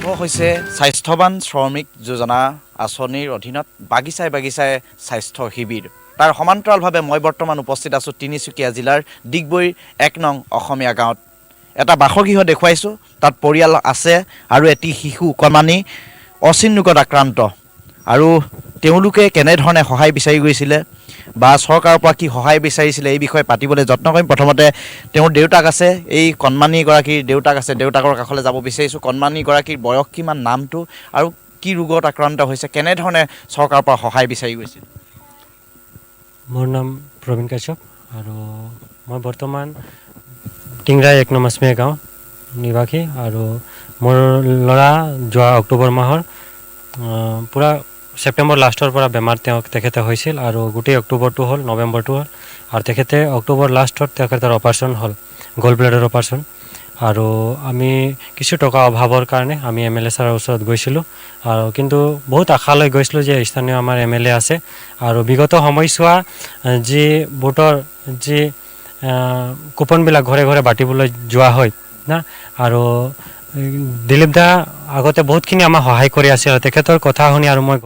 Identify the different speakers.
Speaker 1: আৰম্ভ হৈছে স্বাস্থ্যৱান শ্ৰমিক যোজনা আঁচনিৰ অধীনত বাগিচাই বাগিচাই স্বাস্থ্য শিবিৰ। তাৰ সমান্তৰালভাৱে মই বৰ্তমান উপস্থিত আছোঁ তিনিচুকীয়া জিলাৰ ডিগবৈৰ ১ নং অসমীয়া গাঁৱত। এটা বাসগৃহ দেখুৱাইছোঁ, তাত পৰিয়াল আছে আৰু এটি শিশু কণমানি অচিন ৰোগত আক্ৰান্ত। আৰু তেওঁলোকে কেনেধৰণে সহায় বিচাৰি গৈছিলে বা চৰকাৰৰ পৰা কি সহায় বিচাৰিছিলে এই বিষয়ে পাতিবলৈ যত্ন কৰিম। প্ৰথমতে তেওঁৰ দেউতাক আছে, এই কণমানিগৰাকীৰ দেউতাক আছে, দেউতাকৰ কাষলৈ যাব বিচাৰিছোঁ। কণমানিগৰাকীৰ বয়স কিমান, নামটো আৰু কি ৰোগত আক্ৰান্ত হৈছে, কেনেধৰণে চৰকাৰৰ পৰা সহায় বিচাৰি গৈছিল?
Speaker 2: মোৰ নাম প্ৰবীণ কাশ্যপ আৰু মই বৰ্তমান টিংৰাই ১ নং অসমীয়া গাঁও নিবাসী। আৰু মোৰ ল'ৰা যোৱা অক্টোবৰ মাহৰ পূৰা ছেপ্টেম্বৰ লাষ্টৰ পৰা বেমাৰ তেখেতে হৈছিল আৰু গোটেই অক্টোবৰটো হ'ল, নৱেম্বৰটো হ'ল আৰু তেখেতে অক্টোবৰ লাষ্টত তেখেতৰ অপাৰেশ্যন হ'ল, গল ব্লেডাৰ অপাৰেশ্যন। আৰু আমি কিছু টকা অভাৱৰ কাৰণে আমি MLA ছাৰৰ ওচৰত গৈছিলোঁ আৰু কিন্তু বহুত আশা লৈ গৈছিলোঁ যে স্থানীয় আমাৰ MLA আছে আৰু বিগত সময়ছোৱা যি ভোটৰ যি কুপনবিলাক ঘৰে ঘৰে বাটিবলৈ যোৱা হয় না, আৰু দিলীপ দা আগতে বহুতখিনি আমাক সহায় কৰি আছিল আৰু তেখেতৰ কথা শুনি আৰু মই